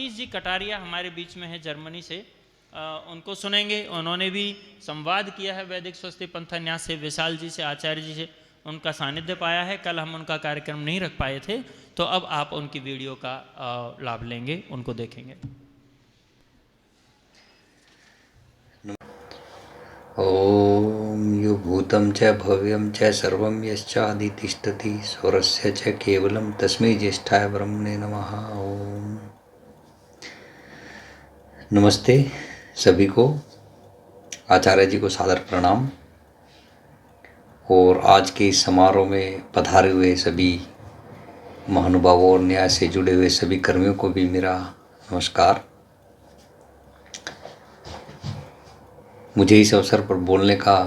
सतीश जी कटारिया हमारे बीच में है जर्मनी से, उनको सुनेंगे। उन्होंने भी संवाद किया है वैदिक स्वस्ति पंथान्यास से, विशाल जी से, आचार्य जी से, उनका सानिध्य पाया है। कल हम उनका कार्यक्रम नहीं रख पाए थे, तो अब आप उनकी वीडियो का लाभ लेंगे, उनको देखेंगे। ओम यो भूतं च भव्यं च सर्वं यश्चादि तिष्ठति स्वरस्य च केवलं तस्मै ज्येष्ठाय ब्रह्मणे नमः। ओम नमस्ते सभी को, आचार्य जी को सादर प्रणाम। और आज के इस समारोह में पधारे हुए सभी महानुभावों और न्याय से जुड़े हुए सभी कर्मियों को भी मेरा नमस्कार। मुझे इस अवसर पर बोलने का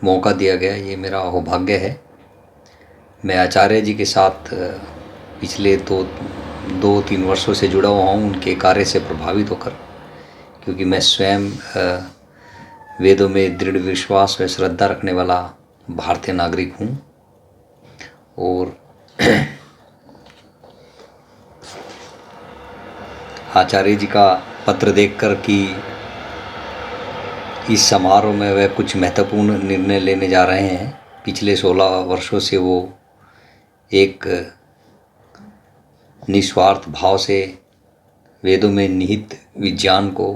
मौका दिया गया, ये मेरा सौभाग्य है। मैं आचार्य जी के साथ पिछले 2-3 वर्षों से जुड़ा हुआ हूँ, उनके कार्य से प्रभावित होकर, क्योंकि मैं स्वयं वेदों में दृढ़ विश्वास व श्रद्धा रखने वाला भारतीय नागरिक हूँ। और आचार्य जी का पत्र देखकर कि इस समारोह में वह कुछ महत्वपूर्ण निर्णय लेने जा रहे हैं, पिछले 16 वर्षों से वो एक निस्वार्थ भाव से वेदों में निहित विज्ञान को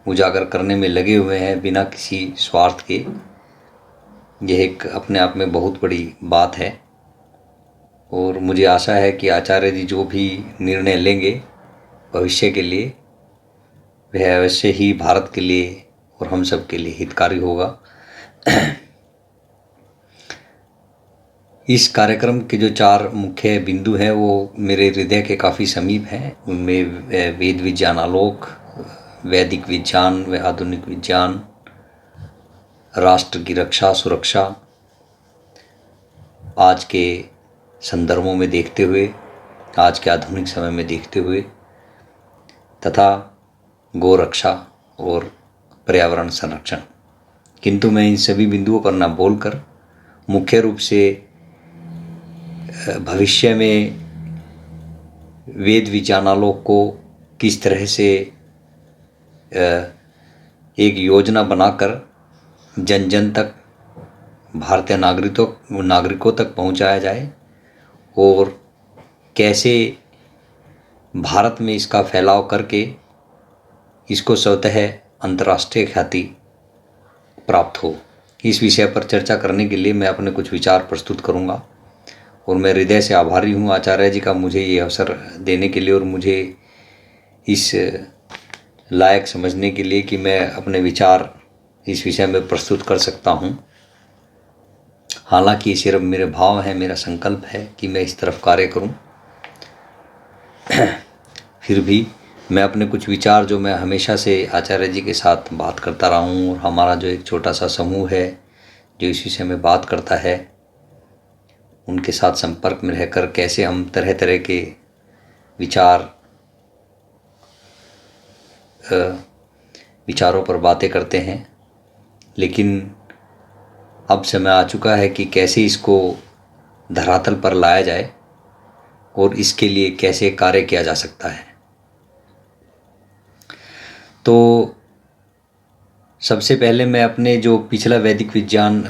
उजागर करने में लगे हुए हैं बिना किसी स्वार्थ के। यह एक अपने आप में बहुत बड़ी बात है। और मुझे आशा है कि आचार्य जी जो भी निर्णय लेंगे भविष्य के लिए, वह अवश्य ही भारत के लिए और हम सब के लिए हितकारी होगा। इस कार्यक्रम के जो 4 मुख्य बिंदु हैं वो मेरे हृदय के काफ़ी समीप हैं। उनमें वेद विज्ञान आलोक, वैदिक विज्ञान व आधुनिक विज्ञान, राष्ट्र की रक्षा सुरक्षा आज के संदर्भों में देखते हुए, आज के आधुनिक समय में देखते हुए, तथा गौ रक्षा और पर्यावरण संरक्षण। किंतु मैं इन सभी बिंदुओं पर न बोलकर मुख्य रूप से भविष्य में वेद विज्ञानालोक को किस तरह से एक योजना बनाकर जन जन तक, भारतीय नागरिकों तक पहुंचाया जाए, और कैसे भारत में इसका फैलाव करके इसको स्वतः अंतर्राष्ट्रीय ख्याति प्राप्त हो। इस विषय पर चर्चा करने के लिए मैं अपने कुछ विचार प्रस्तुत करूंगा। और मैं हृदय से आभारी हूँ आचार्य जी का मुझे ये अवसर देने के लिए और मुझे इस लायक समझने के लिए कि मैं अपने विचार इस विषय में प्रस्तुत कर सकता हूँ। हालांकि ये सिर्फ मेरे भाव हैं, मेरा संकल्प है कि मैं इस तरफ कार्य करूँ। फिर भी मैं अपने कुछ विचार जो मैं हमेशा से आचार्य जी के साथ बात करता रहा हूँ, और हमारा जो एक छोटा सा समूह है जो इस विषय में बात करता है, उनके साथ संपर्क में रहकर कैसे हम तरह तरह के विचारों पर बातें करते हैं। लेकिन अब समय आ चुका है कि कैसे इसको धरातल पर लाया जाए और इसके लिए कैसे कार्य किया जा सकता है। तो सबसे पहले मैं अपने जो पिछला वैदिक विज्ञान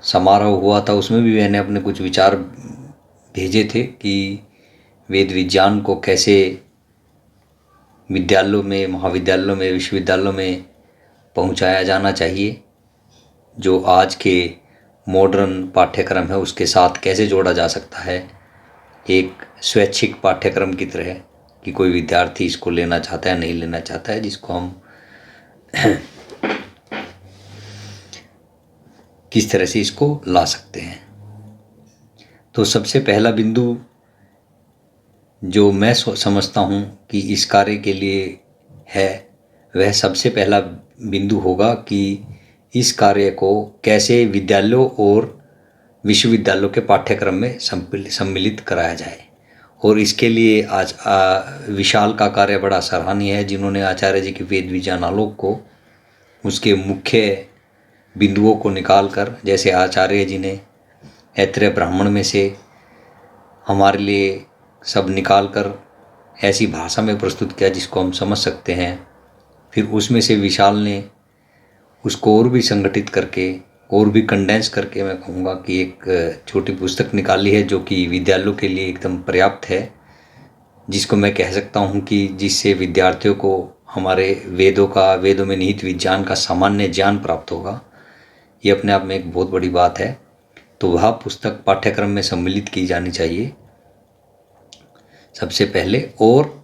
समारोह हुआ था उसमें भी मैंने अपने कुछ विचार भेजे थे कि वेद विज्ञान को कैसे विद्यालयों में, महाविद्यालयों में, विश्वविद्यालयों में पहुंचाया जाना चाहिए, जो आज के मॉडर्न पाठ्यक्रम है उसके साथ कैसे जोड़ा जा सकता है, एक स्वैच्छिक पाठ्यक्रम की तरह कि कोई विद्यार्थी इसको लेना चाहता है, नहीं लेना चाहता है, जिसको हम किस तरह से इसको ला सकते हैं। तो सबसे पहला बिंदु जो मैं समझता हूँ कि इस कार्य के लिए है, वह सबसे पहला बिंदु होगा कि इस कार्य को कैसे विद्यालयों और विश्वविद्यालयों के पाठ्यक्रम में सम्मिलित कराया जाए। और इसके लिए आज विशाल का कार्य बड़ा सराहनीय है, जिन्होंने आचार्य जी के वेद विज्ञान आलोक को उसके मुख्य बिंदुओं को निकालकर, जैसे आचार्य जी ने ऐत्रेय ब्राह्मण में से हमारे लिए सब निकाल कर ऐसी भाषा में प्रस्तुत किया जिसको हम समझ सकते हैं। फिर उसमें से विशाल ने उसको और भी संगठित करके और भी कंडेंस करके मैं कहूँगा कि एक छोटी पुस्तक निकाली है जो कि विद्यालयों के लिए एकदम पर्याप्त है, जिसको मैं कह सकता हूँ कि जिससे विद्यार्थियों को हमारे वेदों में निहित विज्ञान का सामान्य ज्ञान प्राप्त होगा। ये अपने आप में एक बहुत बड़ी बात है। तो वह पुस्तक पाठ्यक्रम में सम्मिलित की जानी चाहिए सबसे पहले। और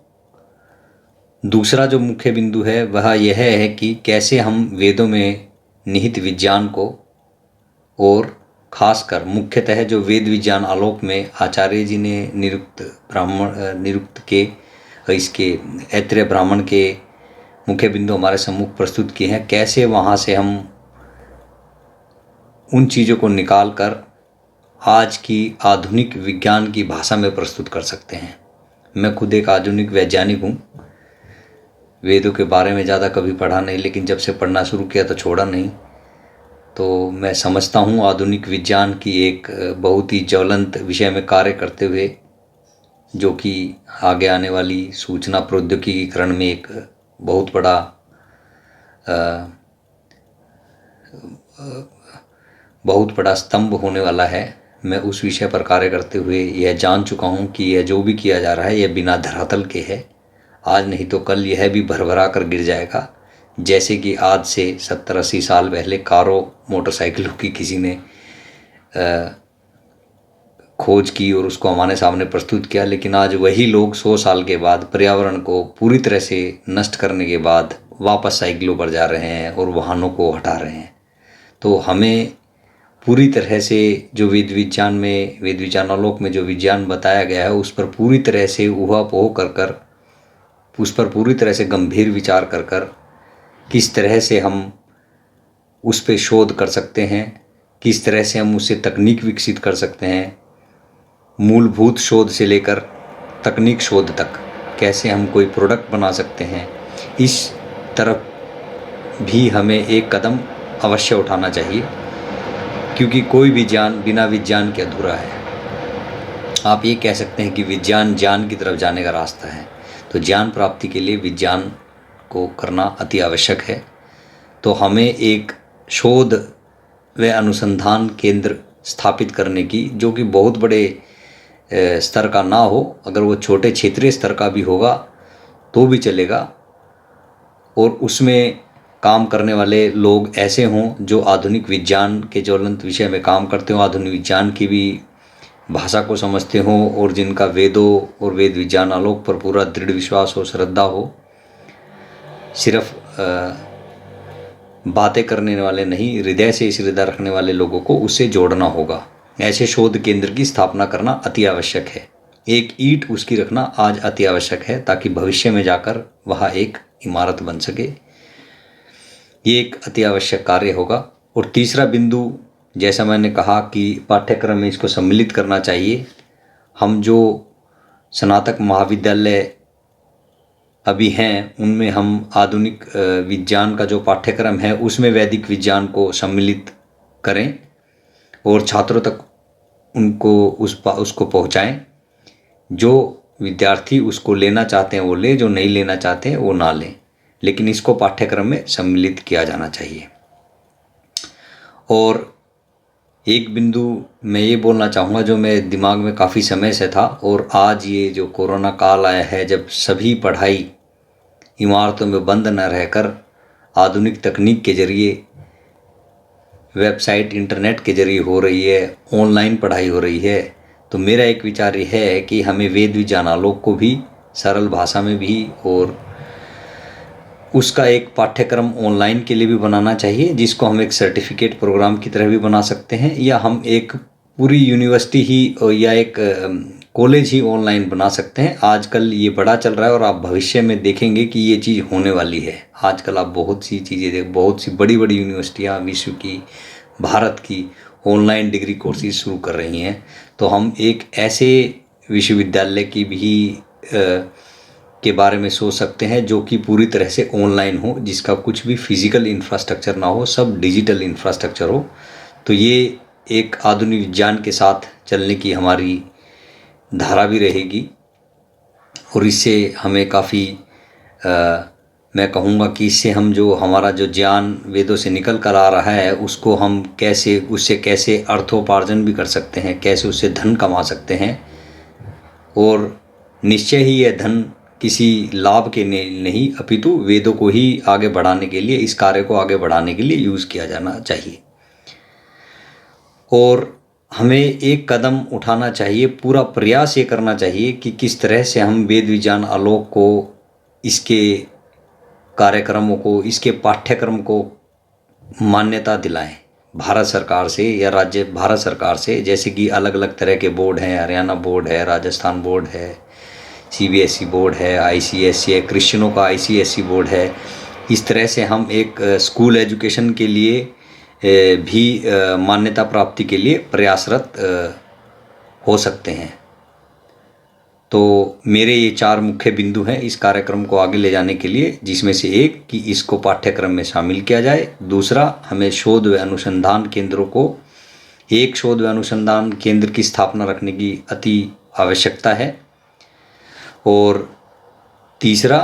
दूसरा जो मुख्य बिंदु है वह यह है कि कैसे हम वेदों में निहित विज्ञान को, और खासकर मुख्यतः जो वेद विज्ञान आलोक में आचार्य जी ने निरुक्त के इसके ऐत्रेय ब्राह्मण के मुख्य बिंदु हमारे सम्मुख प्रस्तुत किए हैं, कैसे वहाँ से हम उन चीज़ों को निकाल कर आज की आधुनिक विज्ञान की भाषा में प्रस्तुत कर सकते हैं। मैं खुद एक आधुनिक वैज्ञानिक हूँ, वेदों के बारे में ज़्यादा कभी पढ़ा नहीं, लेकिन जब से पढ़ना शुरू किया तो छोड़ा नहीं। तो मैं समझता हूँ आधुनिक विज्ञान की एक बहुत ही ज्वलंत विषय में कार्य करते हुए, जो कि आगे आने वाली सूचना प्रौद्योगिकीकरण में एक बहुत बड़ा स्तंभ होने वाला है। मैं उस विषय पर कार्य करते हुए यह जान चुका हूँ कि यह जो भी किया जा रहा है यह बिना धरातल के है। आज नहीं तो कल यह भी भरभरा कर गिर जाएगा, जैसे कि आज से 70-80 साल पहले कारों मोटरसाइकिलों की किसी ने खोज की और उसको हमारे सामने प्रस्तुत किया, लेकिन आज वही लोग 100 साल के बाद पर्यावरण को पूरी तरह से नष्ट करने के बाद वापस साइकिलों पर जा रहे हैं और वाहनों को हटा रहे हैं। तो हमें पूरी तरह से जो वेद विज्ञान आलोक में जो विज्ञान बताया गया है उस पर पूरी तरह से ऊहापोह कर उस पर पूरी तरह से गंभीर विचार कर किस तरह से हम उस पर शोध कर सकते हैं, किस तरह से हम उससे तकनीक विकसित कर सकते हैं, मूलभूत शोध से लेकर तकनीक शोध तक कैसे हम कोई प्रोडक्ट बना सकते हैं, इस तरफ भी हमें एक कदम अवश्य उठाना चाहिए, क्योंकि कोई भी ज्ञान बिना विज्ञान के अधूरा है। आप ये कह सकते हैं कि विज्ञान ज्ञान की तरफ जाने का रास्ता है, तो ज्ञान प्राप्ति के लिए विज्ञान को करना अति आवश्यक है। तो हमें एक शोध व अनुसंधान केंद्र स्थापित करने की, जो कि बहुत बड़े स्तर का ना हो, अगर वो छोटे क्षेत्रीय स्तर का भी होगा तो भी चलेगा, और उसमें काम करने वाले लोग ऐसे हों जो आधुनिक विज्ञान के ज्वलंत विषय में काम करते हों, आधुनिक विज्ञान की भी भाषा को समझते हों, और जिनका वेदों और वेद विज्ञान आलोक पर पूरा दृढ़ विश्वास हो, श्रद्धा हो। सिर्फ बातें करने वाले नहीं, हृदय से श्रद्धा रखने वाले लोगों को उससे जोड़ना होगा। ऐसे शोध केंद्र की स्थापना करना अति आवश्यक है। एक ईंट उसकी रखना आज अति आवश्यक है, ताकि भविष्य में जाकर वह एक इमारत बन सके। ये एक अति आवश्यक कार्य होगा। और तीसरा बिंदु, जैसा मैंने कहा कि पाठ्यक्रम में इसको सम्मिलित करना चाहिए। हम जो स्नातक महाविद्यालय अभी हैं उनमें हम आधुनिक विज्ञान का जो पाठ्यक्रम है उसमें वैदिक विज्ञान को सम्मिलित करें और छात्रों तक उसको पहुंचाएं। जो विद्यार्थी उसको लेना चाहते हैं वो ले, जो नहीं लेना चाहते हैं वो ना लें, लेकिन इसको पाठ्यक्रम में सम्मिलित किया जाना चाहिए। और एक बिंदु मैं ये बोलना चाहूँगा जो मेरे दिमाग में काफ़ी समय से था, और आज ये जो कोरोना काल आया है, जब सभी पढ़ाई इमारतों में बंद न रहकर आधुनिक तकनीक के जरिए, वेबसाइट इंटरनेट के जरिए हो रही है, ऑनलाइन पढ़ाई हो रही है, तो मेरा एक विचार यह है कि हमें वेद विज्ञान आलोक को भी सरल भाषा में भी और उसका एक पाठ्यक्रम ऑनलाइन के लिए भी बनाना चाहिए, जिसको हम एक सर्टिफिकेट प्रोग्राम की तरह भी बना सकते हैं, या हम एक पूरी यूनिवर्सिटी ही या एक कॉलेज ही ऑनलाइन बना सकते हैं। आजकल ये बड़ा चल रहा है और आप भविष्य में देखेंगे कि ये चीज़ होने वाली है। आजकल आप बहुत सी चीज़ें बहुत सी बड़ी बड़ी यूनिवर्सिटियाँ विश्व की, भारत की ऑनलाइन डिग्री कोर्सेज शुरू कर रही हैं। तो हम एक ऐसे विश्वविद्यालय की भी के बारे में सोच सकते हैं जो कि पूरी तरह से ऑनलाइन हो, जिसका कुछ भी फिजिकल इंफ्रास्ट्रक्चर ना हो, सब डिजिटल इंफ्रास्ट्रक्चर हो। तो ये एक आधुनिक विज्ञान के साथ चलने की हमारी धारा भी रहेगी। और इससे हमें काफ़ी मैं कहूँगा कि इससे हम जो हमारा जो ज्ञान वेदों से निकल कर आ रहा है उसको हम कैसे उससे कैसे अर्थोपार्जन भी कर सकते हैं, कैसे उससे धन कमा सकते हैं। और निश्चय ही यह धन किसी लाभ के नहीं अपितु वेदों को ही आगे बढ़ाने के लिए, इस कार्य को आगे बढ़ाने के लिए यूज़ किया जाना चाहिए। और हमें एक कदम उठाना चाहिए, पूरा प्रयास ये करना चाहिए कि किस तरह से हम वेद विज्ञान आलोक को, इसके कार्यक्रमों को, इसके पाठ्यक्रम को मान्यता दिलाएं भारत सरकार से या राज्य भारत सरकार से। जैसे कि अलग अलग तरह के बोर्ड हैं, हरियाणा बोर्ड है, राजस्थान बोर्ड है, सीबीएसई बोर्ड है, आईसीएसई है, क्रिश्चियनों का आईसीएसई बोर्ड है। इस तरह से हम एक स्कूल एजुकेशन के लिए भी मान्यता प्राप्ति के लिए प्रयासरत हो सकते हैं। तो मेरे ये 4 मुख्य बिंदु हैं इस कार्यक्रम को आगे ले जाने के लिए, जिसमें से एक कि इसको पाठ्यक्रम में शामिल किया जाए। दूसरा, हमें शोध व अनुसंधान केंद्रों को, एक शोध व अनुसंधान केंद्र की स्थापना रखने की अति आवश्यकता है। और तीसरा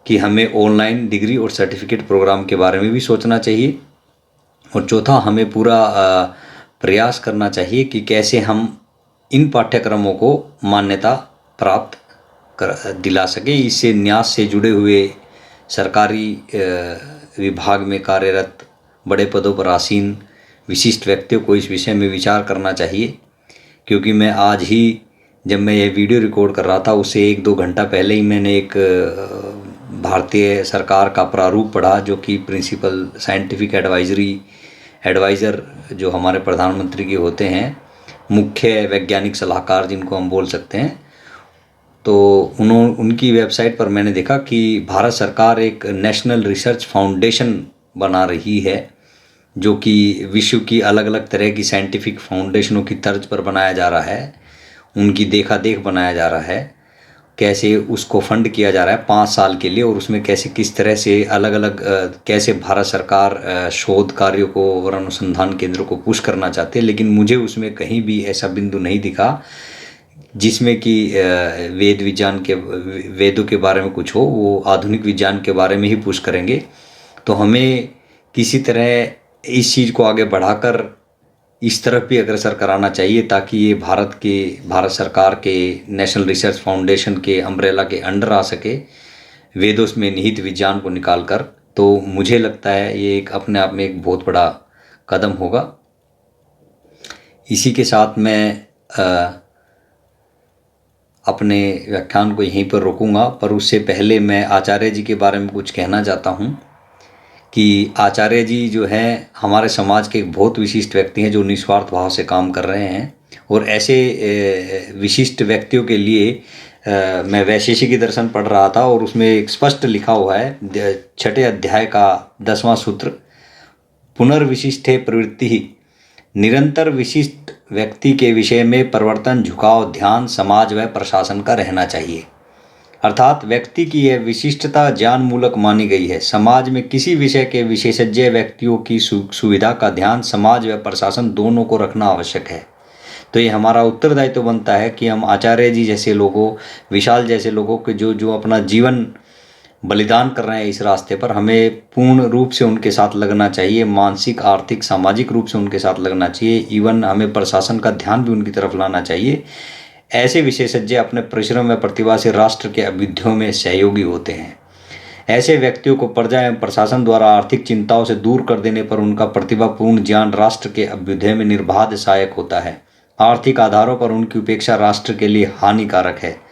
कि हमें ऑनलाइन डिग्री और सर्टिफिकेट प्रोग्राम के बारे में भी सोचना चाहिए। और चौथा, हमें पूरा प्रयास करना चाहिए कि कैसे हम इन पाठ्यक्रमों को मान्यता प्राप्त दिला सके। इससे न्यास से जुड़े हुए सरकारी विभाग में कार्यरत बड़े पदों पर आसीन विशिष्ट व्यक्तियों को इस विषय में विचार करना चाहिए। क्योंकि मैं आज ही जब मैं ये वीडियो रिकॉर्ड कर रहा था उससे 1-2 घंटा पहले ही मैंने एक भारतीय सरकार का प्रारूप पढ़ा, जो कि प्रिंसिपल साइंटिफिक एडवाइज़र जो हमारे प्रधानमंत्री के होते हैं, मुख्य वैज्ञानिक सलाहकार जिनको हम बोल सकते हैं। तो उनकी वेबसाइट पर मैंने देखा कि भारत सरकार एक नेशनल रिसर्च फाउंडेशन बना रही है, जो कि विश्व की अलग अलग तरह की साइंटिफिक फाउंडेशनों की तर्ज पर बनाया जा रहा है, उनकी देखा देख बनाया जा रहा है। कैसे उसको फंड किया जा रहा है 5 साल के लिए, और उसमें कैसे किस तरह से अलग अलग कैसे भारत सरकार शोध कार्यों को और अनुसंधान केंद्रों को पुश करना चाहते हैं। लेकिन मुझे उसमें कहीं भी ऐसा बिंदु नहीं दिखा जिसमें कि वेद विज्ञान के, वेदों के बारे में कुछ हो। वो आधुनिक विज्ञान के बारे में ही पुश करेंगे। तो हमें किसी तरह इस चीज़ को आगे बढ़ाकर इस तरफ भी अग्रसर कराना चाहिए, ताकि ये भारत सरकार के नेशनल रिसर्च फाउंडेशन के अम्ब्रेला के अंडर आ सके, वेदों में निहित विज्ञान को निकाल कर। तो मुझे लगता है ये एक अपने आप में एक बहुत बड़ा कदम होगा। इसी के साथ मैं अपने व्याख्यान को यहीं पर रोकूंगा, पर उससे पहले मैं आचार्य जी के बारे में कुछ कहना चाहता हूँ कि आचार्य जी जो हैं हमारे समाज के एक बहुत विशिष्ट व्यक्ति हैं, जो निस्वार्थ भाव से काम कर रहे हैं। और ऐसे विशिष्ट व्यक्तियों के लिए मैं वैशेषिकी दर्शन पढ़ रहा था, और उसमें एक स्पष्ट लिखा हुआ है 6ठे अध्याय का 10वां सूत्र, पुनर्विशिष्टे प्रवृत्ति ही, निरंतर विशिष्ट व्यक्ति के विषय में परिवर्तन, झुकाव, ध्यान समाज व प्रशासन का रहना चाहिए। अर्थात व्यक्ति की यह विशिष्टता ज्ञान मूलक मानी गई है। समाज में किसी विषय के विशेषज्ञ व्यक्तियों की सुविधा का ध्यान समाज व प्रशासन दोनों को रखना आवश्यक है। तो ये हमारा उत्तरदायित्व तो बनता है कि हम आचार्य जी जैसे लोगों, विशाल जैसे लोगों के जो अपना जीवन बलिदान कर रहे हैं इस रास्ते पर, हमें पूर्ण रूप से उनके साथ लगना चाहिए, मानसिक, आर्थिक, सामाजिक रूप से उनके साथ लगना चाहिए। इवन हमें प्रशासन का ध्यान भी उनकी तरफ लाना चाहिए। ऐसे विशेषज्ञ अपने परिश्रम व प्रतिभा से राष्ट्र के अभ्युदयों में सहयोगी होते हैं। ऐसे व्यक्तियों को प्रजा एवं प्रशासन द्वारा आर्थिक चिंताओं से दूर कर देने पर उनका प्रतिभापूर्ण ज्ञान राष्ट्र के अभ्युदय में निर्बाध सहायक होता है। आर्थिक आधारों पर उनकी उपेक्षा राष्ट्र के लिए हानिकारक है।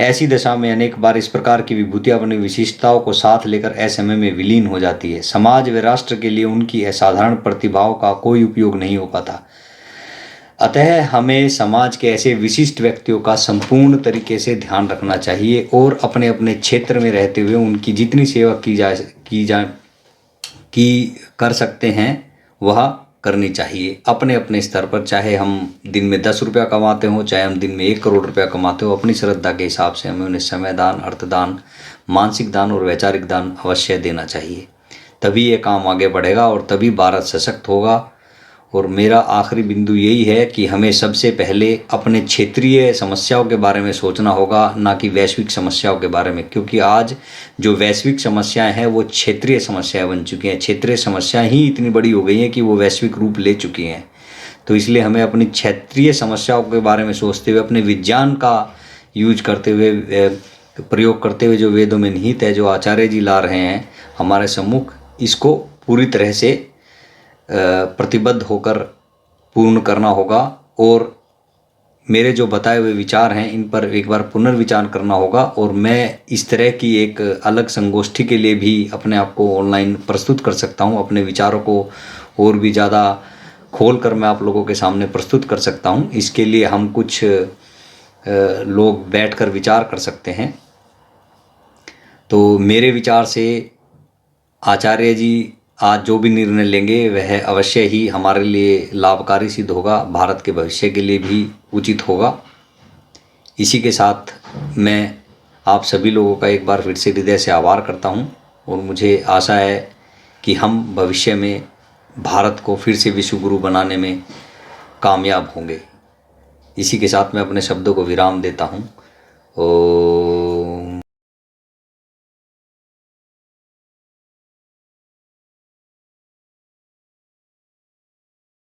ऐसी दशा में अनेक बार इस प्रकार की विभूतियां अपनी विशिष्टताओं को साथ लेकर असमय में विलीन हो जाती है। समाज व राष्ट्र के लिए उनकी असाधारण प्रतिभाओं का कोई उपयोग नहीं हो पाता। अतः हमें समाज के ऐसे विशिष्ट व्यक्तियों का संपूर्ण तरीके से ध्यान रखना चाहिए, और अपने अपने क्षेत्र में रहते हुए उनकी जितनी सेवा की कर सकते हैं वह करनी चाहिए अपने अपने स्तर पर। चाहे हम दिन में 10 रुपया कमाते हों, चाहे हम दिन में 1 करोड़ रुपया कमाते हो, अपनी श्रद्धा के हिसाब से हमें उन्हें समय दान, अर्थदान, मानसिक दान और वैचारिक दान अवश्य देना चाहिए। तभी ये काम आगे बढ़ेगा और तभी भारत सशक्त होगा और मेरा आखिरी बिंदु यही है कि हमें सबसे पहले अपने क्षेत्रीय समस्याओं के बारे में सोचना होगा, ना कि वैश्विक समस्याओं के बारे में, क्योंकि आज जो वैश्विक समस्याएं हैं वो क्षेत्रीय समस्याएं बन चुकी हैं। क्षेत्रीय समस्याएं ही इतनी बड़ी हो गई हैं कि वो वैश्विक रूप ले चुकी हैं। तो इसलिए हमें अपनी क्षेत्रीय समस्याओं के बारे में सोचते हुए, अपने विज्ञान का यूज करते हुए, प्रयोग करते हुए, जो वेदों में निहित है, जो आचार्य जी ला रहे हैं हमारे सम्मुख, इसको पूरी तरह से प्रतिबद्ध होकर पूर्ण करना होगा। और मेरे जो बताए हुए विचार हैं इन पर एक बार पुनर्विचार करना होगा। और मैं इस तरह की एक अलग संगोष्ठी के लिए भी अपने आप को ऑनलाइन प्रस्तुत कर सकता हूं। अपने विचारों को और भी ज़्यादा खोल कर मैं आप लोगों के सामने प्रस्तुत कर सकता हूं। इसके लिए हम कुछ लोग बैठकर विचार कर सकते हैं। तो मेरे विचार से आचार्य जी आज जो भी निर्णय लेंगे वह अवश्य ही हमारे लिए लाभकारी सिद्ध होगा, भारत के भविष्य के लिए भी उचित होगा। इसी के साथ मैं आप सभी लोगों का एक बार फिर से हृदय से आभार करता हूं और मुझे आशा है कि हम भविष्य में भारत को फिर से विश्व गुरु बनाने में कामयाब होंगे। इसी के साथ मैं अपने शब्दों को विराम देता हूं।